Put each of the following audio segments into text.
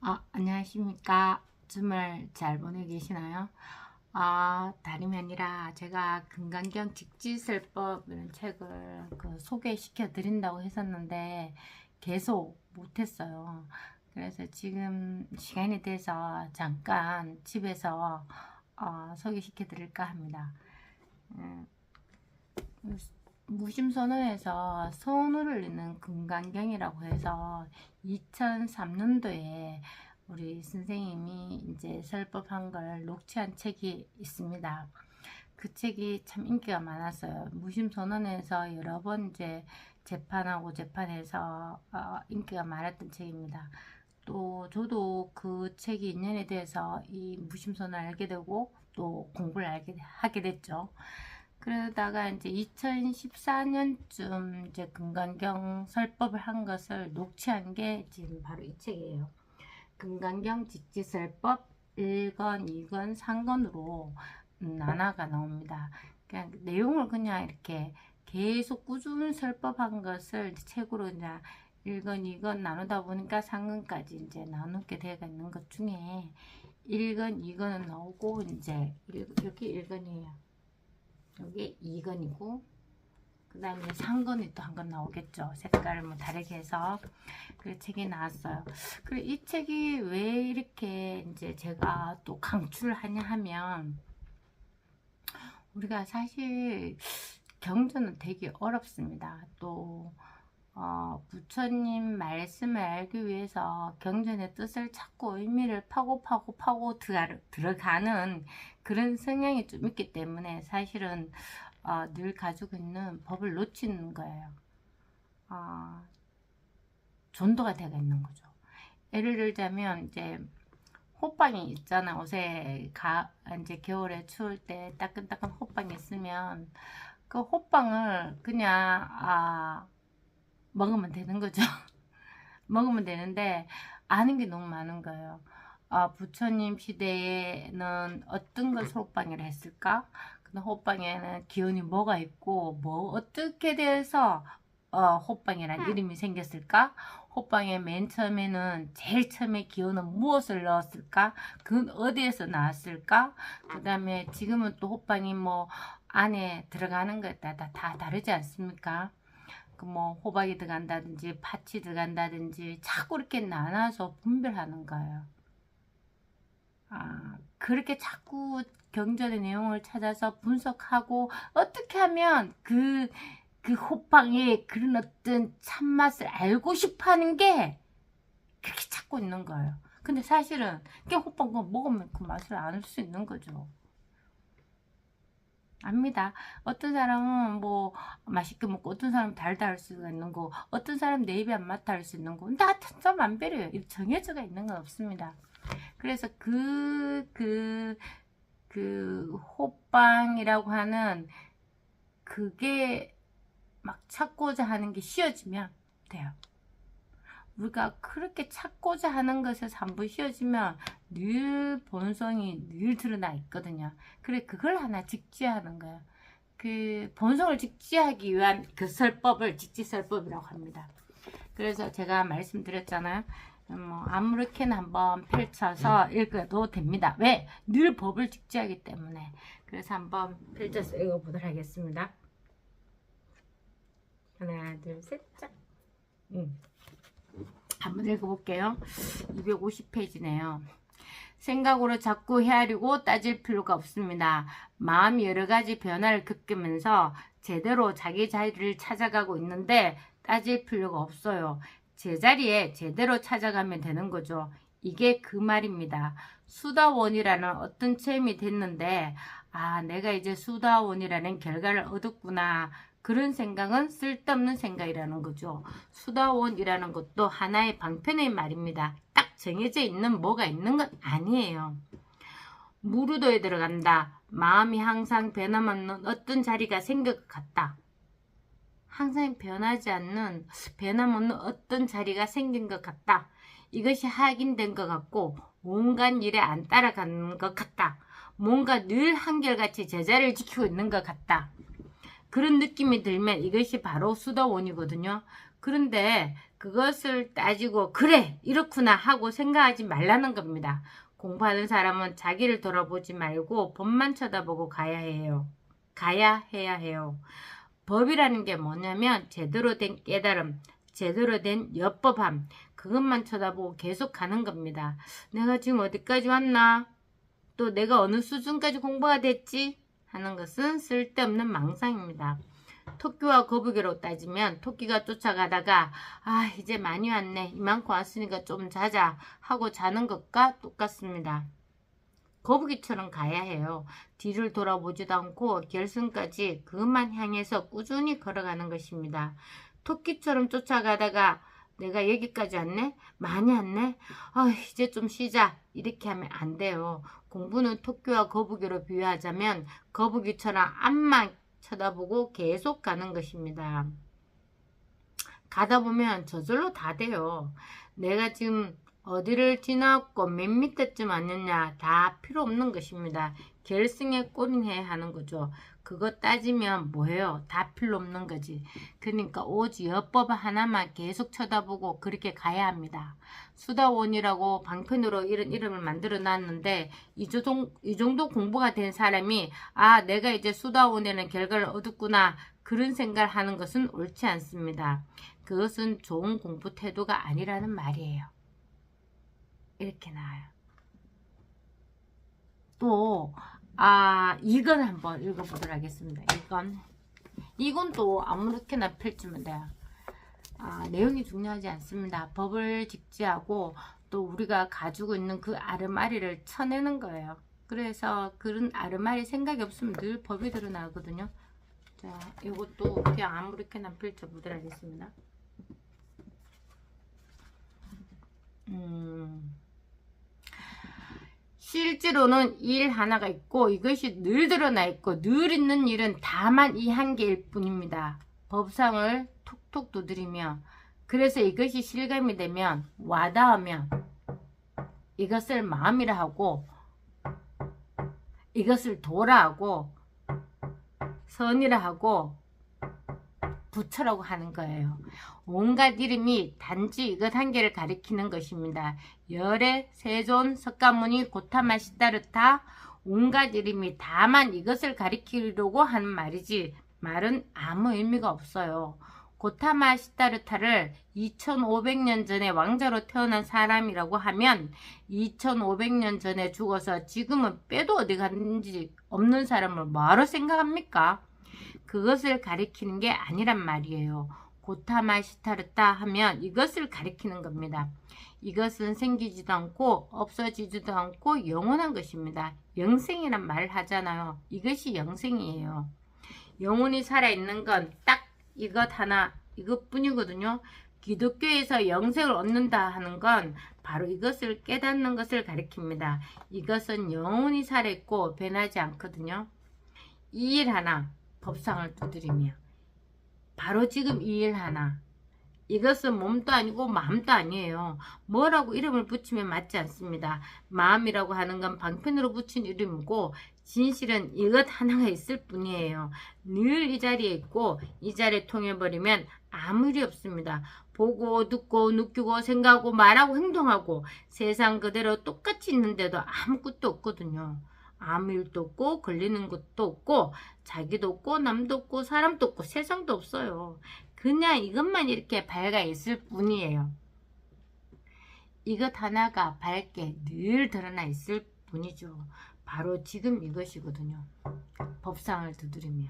안녕하십니까. 주말 잘 보내고 계시나요? 다름이 아니라 제가 금강경 직지설법 이런 책을 소개시켜 드린다고 했었는데 계속 못했어요. 그래서 지금 시간이 돼서 잠깐 집에서 소개시켜 드릴까 합니다. 무심선언에서 선을 잇는 금강경이라고 해서 2003년도에 우리 선생님이 이제 설법한 걸 녹취한 책이 있습니다. 그 책이 참 인기가 많았어요. 무심선언에서 여러 번 이제 재판해서 인기가 많았던 책입니다. 또 저도 그 책이 인연에 대해서 이 무심선언을 알게 되고 또 공부를 하게 됐죠. 그러다가 이제 2014년쯤 이제 금강경 설법을 한 것을 녹취한 게 지금 바로 이 책이에요. 금강경 직지설법 1권, 2권, 3권으로 나눠가 나옵니다. 그냥 내용을 그냥 이렇게 계속 꾸준히 설법한 것을 책으로 이제 1권, 2권 나누다 보니까 3권까지 이제 나누게 되어 있는 것 중에 1권, 2권은 나오고 이제 여기 1권이에요. 여기 2권이고 그 다음에 3권이 또 한 권 나오겠죠. 색깔을 뭐 다르게 해서 그 책이 나왔어요. 그리고 이 책이 왜 이렇게 이제 제가 또 강추를 하냐 하면 우리가 사실 경전은 되게 어렵습니다. 또 부처님 말씀을 알기 위해서 경전의 뜻을 찾고 의미를 파고 들어가는 그런 성향이 좀 있기 때문에 사실은 늘 가지고 있는 법을 놓치는 거예요. 전도가 되어 있는 거죠. 예를 들자면 이제 호빵이 있잖아. 옷에 이제 겨울에 추울 때 따끈따끈 호빵이 있으면 그 호빵을 그냥 먹으면 되는 거죠. 먹으면 되는데 아는 게 너무 많은 거예요. 부처님 시대에는 어떤 걸 호빵이라 했을까? 근데 호빵에는 기운이 뭐가 있고 뭐 어떻게 돼서 호빵이란 이름이 생겼을까? 호빵에 맨 처음에는 제일 처음에 기운은 무엇을 넣었을까? 그건 어디에서 나왔을까? 그 다음에 지금은 또 호빵이 뭐 안에 들어가는 것에 따라 다 다르지 않습니까? 뭐 호박이 들어간다든지 팥이 들어간다든지 자꾸 이렇게 나눠서 분별하는 거예요. 그렇게 자꾸 경전의 내용을 찾아서 분석하고 어떻게 하면 그 호빵의 그런 어떤 참맛을 알고 싶어 하는 게 그렇게 찾고 있는 거예요. 근데 사실은 그냥 호빵 먹으면 그 맛을 알 수 있는 거죠. 압니다. 어떤 사람은 뭐 맛있게 먹고 어떤 사람은 달다 할 수가 있는 거, 어떤 사람은 내 입에 안 맞다 할 수 있는 거, 다 천차만별이에요. 정해져가 있는 건 없습니다. 그래서 호빵이라고 하는 그게 막 찾고자 하는 게 쉬워지면 돼요. 우리가 그렇게 찾고자 하는 것에서 한번 쉬어지면 늘 본성이 늘 드러나 있거든요. 그래 그걸 하나 직지하는 거예요. 그 본성을 직지하기 위한 그 설법을 직지설법이라고 합니다. 그래서 제가 말씀드렸잖아요. 뭐 아무렇게나 한번 펼쳐서 읽어도 됩니다. 왜? 늘 법을 직지하기 때문에. 그래서 한번 펼쳐서 읽어보도록 하겠습니다. 하나, 둘, 셋, 짝. 한번 읽어볼게요. 250페이지네요. 생각으로 자꾸 헤아리고 따질 필요가 없습니다. 마음이 여러 가지 변화를 겪으면서 제대로 자기 자리를 찾아가고 있는데 따질 필요가 없어요. 제자리에 제대로 찾아가면 되는 거죠. 이게 그 말입니다. 수다원이라는 어떤 체험이 됐는데 내가 이제 수다원이라는 결과를 얻었구나. 그런 생각은 쓸데없는 생각이라는 거죠. 수다원이라는 것도 하나의 방편의 말입니다. 딱 정해져 있는 뭐가 있는 건 아니에요. 무르도에 들어간다. 마음이 항상 변함없는 어떤 자리가 생길 것 같다. 항상 변하지 않는 변함없는 어떤 자리가 생긴 것 같다. 이것이 확인된 것 같고 온갖 일에 안 따라가는 것 같다. 뭔가 늘 한결같이 제자리를 지키고 있는 것 같다. 그런 느낌이 들면 이것이 바로 수다원이거든요. 그런데 그것을 따지고 그래 이렇구나 하고 생각하지 말라는 겁니다. 공부하는 사람은 자기를 돌아보지 말고 법만 쳐다보고 가야 해야 해요. 법이라는 게 뭐냐면 제대로 된 깨달음, 제대로 된 엿법함, 그것만 쳐다보고 계속 가는 겁니다. 내가 지금 어디까지 왔나? 또 내가 어느 수준까지 공부가 됐지? 하는 것은 쓸데없는 망상입니다. 토끼와 거북이로 따지면 토끼가 쫓아가다가 이제 많이 왔네, 이만큼 왔으니까 좀 자자 하고 자는 것과 똑같습니다. 거북이처럼 가야 해요. 뒤를 돌아보지도 않고 결승까지 그것만 향해서 꾸준히 걸어가는 것입니다. 토끼처럼 쫓아가다가 내가 여기까지 왔네? 많이 왔네? 이제 좀 쉬자. 이렇게 하면 안 돼요. 공부는 토끼와 거북이로 비유하자면 거북이처럼 앞만 쳐다보고 계속 가는 것입니다. 가다 보면 저절로 다 돼요. 내가 지금 어디를 지나왔고 몇 미터쯤 왔느냐 다 필요 없는 것입니다. 결승에 골인해야 하는 거죠. 그거 따지면 뭐예요? 다 필요 없는 거지. 그러니까 오직 엿법 하나만 계속 쳐다보고 그렇게 가야 합니다. 수다원이라고 방편으로 이런 이름을 만들어 놨는데 이 정도 공부가 된 사람이 내가 이제 수다원이라는 결과를 얻었구나 그런 생각을 하는 것은 옳지 않습니다. 그것은 좋은 공부 태도가 아니라는 말이에요. 이렇게 나와요. 또 이건 한번 읽어보도록 하겠습니다. 이건 또 아무렇게나 펼치면 돼요. 내용이 중요하지 않습니다. 법을 직지하고 또 우리가 가지고 있는 그 아르마리를 쳐내는 거예요. 그래서 그런 아르마리 생각이 없으면 늘 법이 드러나거든요. 자, 이것도 그냥 아무렇게나 펼쳐보도록 하겠습니다. 실제로는 일 하나가 있고 이것이 늘 드러나 있고 늘 있는 일은 다만 이 한 개일 뿐입니다. 법상을 톡톡 두드리며 그래서 이것이 실감이 되면 와닿으면 이것을 마음이라 하고 이것을 도라 하고 선이라 하고 부처라고 하는 거예요. 온갖 이름이 단지 이것 한 개를 가리키는 것입니다. 열애, 세존, 석가모니, 고타마, 시다르타 온갖 이름이 다만 이것을 가리키려고 하는 말이지 말은 아무 의미가 없어요. 고타마 시다르타를 2500년 전에 왕자로 태어난 사람이라고 하면 2500년 전에 죽어서 지금은 빼도 어디 갔는지 없는 사람을 뭐하러 생각합니까? 그것을 가리키는 게 아니란 말이에요. 고타마 시타르타 하면 이것을 가리키는 겁니다. 이것은 생기지도 않고 없어지지도 않고 영원한 것입니다. 영생이란 말을 하잖아요. 이것이 영생이에요. 영혼이 살아있는 건 딱 이것 하나 이것뿐이거든요. 기독교에서 영생을 얻는다 하는 건 바로 이것을 깨닫는 것을 가리킵니다. 이것은 영혼이 살아있고 변하지 않거든요. 이 일 하나 법상을 두드리며 바로 지금 이 일 하나 이것은 몸도 아니고 마음도 아니에요. 뭐라고 이름을 붙이면 맞지 않습니다. 마음이라고 하는 건 방편으로 붙인 이름이고 진실은 이것 하나가 있을 뿐이에요. 늘 이 자리에 있고 이 자리에 통해버리면 아무 일이 없습니다. 보고 듣고 느끼고 생각하고 말하고 행동하고 세상 그대로 똑같이 있는데도 아무것도 없거든요. 아무 일도 없고 걸리는 것도 없고 자기도 없고 남도 없고 사람도 없고 세상도 없어요. 그냥 이것만 이렇게 밝아 있을 뿐이에요. 이것 하나가 밝게 늘 드러나 있을 뿐이죠. 바로 지금 이것이거든요. 법상을 두드리며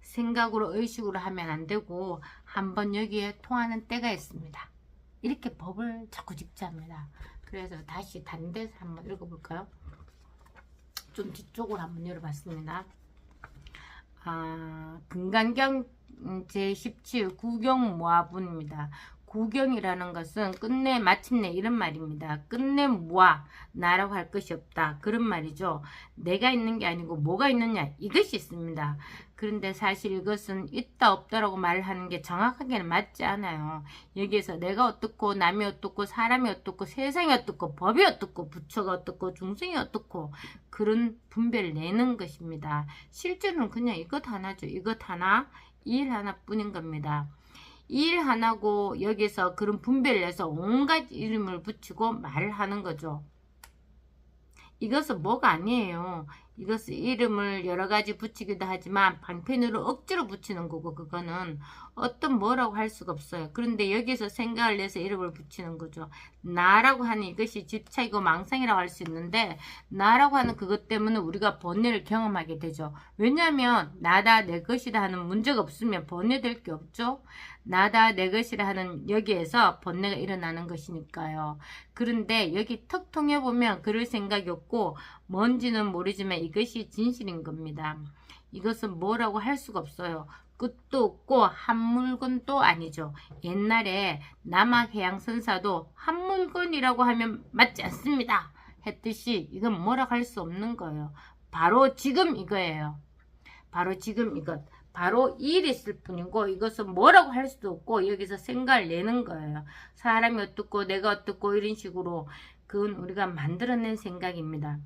생각으로 의식으로 하면 안 되고 한번 여기에 통하는 때가 있습니다. 이렇게 법을 자꾸 직지합니다. 그래서 다시 다른 데서 한번 읽어볼까요? 좀 뒤쪽으로 한번 열어봤습니다. 금강경 제17 구경모아분입니다. 구경이라는 것은 끝내 마침내 이런 말입니다. 끝내 모아 나라고 할 것이 없다 그런 말이죠. 내가 있는 게 아니고 뭐가 있느냐 이것이 있습니다. 그런데 사실 이것은 있다 없다라고 말하는 게 정확하게는 맞지 않아요. 여기에서 내가 어떻고 남이 어떻고 사람이 어떻고 세상이 어떻고 법이 어떻고 부처가 어떻고 중생이 어떻고 그런 분별을 내는 것입니다. 실제로는 그냥 이것 하나죠. 이것 하나 일 하나뿐인 겁니다. 일 하나고 여기서 그런 분배를 해서 온갖 이름을 붙이고 말을 하는 거죠. 이것은 뭐가 아니에요. 이것은 이름을 여러 가지 붙이기도 하지만 방편으로 억지로 붙이는 거고, 그거는 어떤 뭐라고 할 수가 없어요. 그런데 여기서 생각을 내서 이름을 붙이는 거죠. 나라고 하는 이것이 집착이고 망상이라고 할 수 있는데, 나라고 하는 그것 때문에 우리가 번뇌를 경험하게 되죠. 왜냐하면 나다 내 것이다 하는 문제가 없으면 번뇌될 게 없죠. 나다 내 것이라 하는 여기에서 번뇌가 일어나는 것이니까요. 그런데 여기 턱 통해보면 그럴 생각이 없고 뭔지는 모르지만 이것이 진실인 겁니다. 이것은 뭐라고 할 수가 없어요. 끝도 없고 한 물건도 아니죠. 옛날에 남학해양선사도 한 물건이라고 하면 맞지 않습니다 했듯이 이건 뭐라고 할 수 없는 거예요. 바로 지금 이거예요. 바로 지금 이것. 바로 이 일이 있을 뿐이고 이것은 뭐라고 할 수도 없고 여기서 생각을 내는 거예요. 사람이 어떻고 내가 어떻고 이런 식으로 그건 우리가 만들어낸 생각입니다.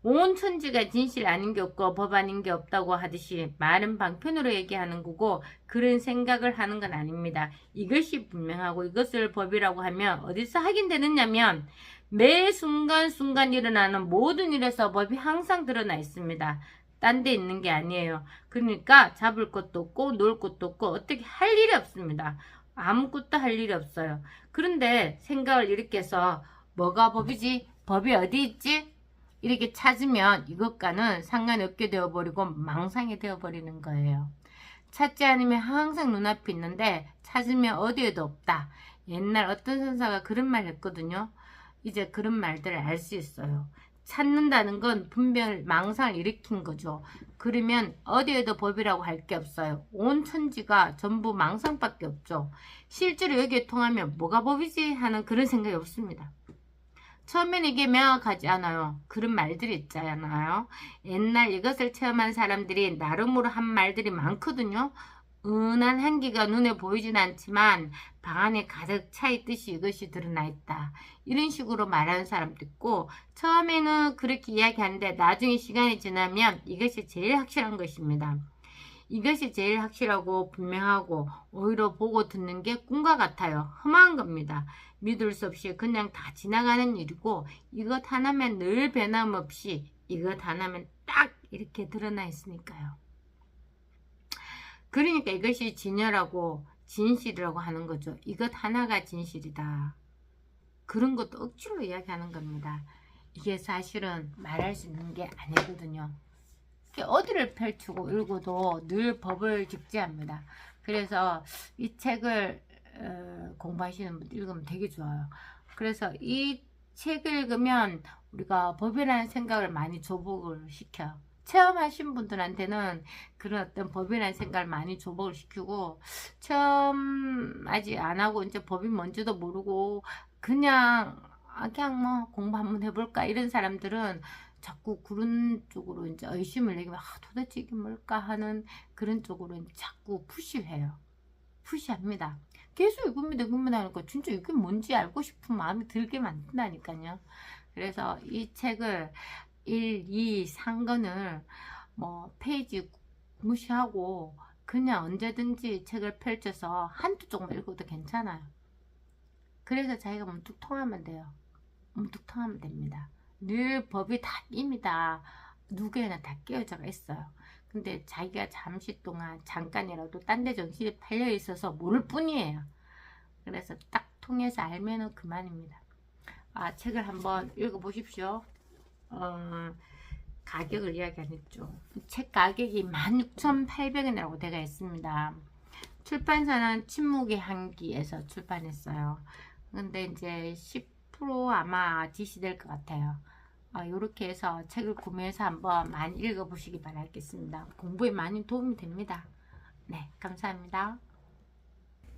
온 천지가 진실 아닌 게 없고 법 아닌 게 없다고 하듯이 말은 방편으로 얘기하는 거고 그런 생각을 하는 건 아닙니다. 이것이 분명하고 이것을 법이라고 하면 어디서 확인되느냐면 매 순간순간 일어나는 모든 일에서 법이 항상 드러나 있습니다. 딴 데 있는 게 아니에요. 그러니까 잡을 것도 없고 놓을 것도 없고 어떻게 할 일이 없습니다. 아무것도 할 일이 없어요. 그런데 생각을 이렇게 해서 뭐가 법이지? 법이 어디 있지? 이렇게 찾으면 이것과는 상관이 없게 되어버리고 망상이 되어버리는 거예요. 찾지 않으면 항상 눈앞에 있는데 찾으면 어디에도 없다. 옛날 어떤 선사가 그런 말 했거든요. 이제 그런 말들을 알 수 있어요. 찾는다는 건 분별 망상을 일으킨 거죠. 그러면 어디에도 법이라고 할 게 없어요. 온 천지가 전부 망상밖에 없죠. 실제로 여기에 통하면 뭐가 법이지 하는 그런 생각이 없습니다. 처음엔 이게 명확하지 않아요. 그런 말들이 있잖아요. 옛날 이것을 체험한 사람들이 나름으로 한 말들이 많거든요. 은한 한기가 눈에 보이진 않지만 방 안에 가득 차 있듯이 이것이 드러나 있다. 이런 식으로 말하는 사람도 있고 처음에는 그렇게 이야기하는데 나중에 시간이 지나면 이것이 제일 확실한 것입니다. 이것이 제일 확실하고 분명하고 오히려 보고 듣는 게 꿈과 같아요. 험한 겁니다. 믿을 수 없이 그냥 다 지나가는 일이고 이것 하나면 늘 변함없이 이것 하나면 딱 이렇게 드러나 있으니까요. 그러니까 이것이 진열하고 진실이라고 하는 거죠. 이것 하나가 진실이다. 그런 것도 억지로 이야기하는 겁니다. 이게 사실은 말할 수 있는 게 아니거든요. 어디를 펼치고 읽어도 늘 법을 직지합니다. 그래서 이 책을 공부하시는 분들 읽으면 되게 좋아요. 그래서 이 책을 읽으면 우리가 법이라는 생각을 많이 조복을 시켜요. 체험하신 분들한테는 그런 어떤 법이라는 생각을 많이 조복을 시키고 체험 아직 안 하고 이제 법이 뭔지도 모르고 그냥 뭐 공부 한번 해볼까 이런 사람들은 자꾸 그런 쪽으로 이제 의심을 내기면 도대체 이게 뭘까 하는 그런 쪽으로 이제 자꾸 푸시를 해요. 푸시합니다. 계속 읽으면 하니까 진짜 이게 뭔지 알고 싶은 마음이 들게 만든다니까요. 그래서 이 책을 1, 2, 3권을 뭐 페이지 무시하고 그냥 언제든지 책을 펼쳐서 한두 쪽만 읽어도 괜찮아요. 그래서 자기가 문득 통하면 돼요. 문득 통하면 됩니다. 늘 법이 다 낍니다. 누구에나 다 깨어져 있어요. 근데 자기가 잠시 동안 잠깐이라도 딴 데 정신이 팔려 있어서 모를 뿐이에요. 그래서 딱 통해서 알면은 그만입니다. 책을 한번 읽어보십시오. 가격을 이야기 안 했죠. 책 가격이 16,800원이라고 되어 있습니다. 출판사는 침묵의 향기에서 출판했어요. 근데 이제 10% 아마 지시될 것 같아요. 이렇게 해서 책을 구매해서 한번 많이 읽어보시기 바라겠습니다. 공부에 많이 도움이 됩니다. 네, 감사합니다.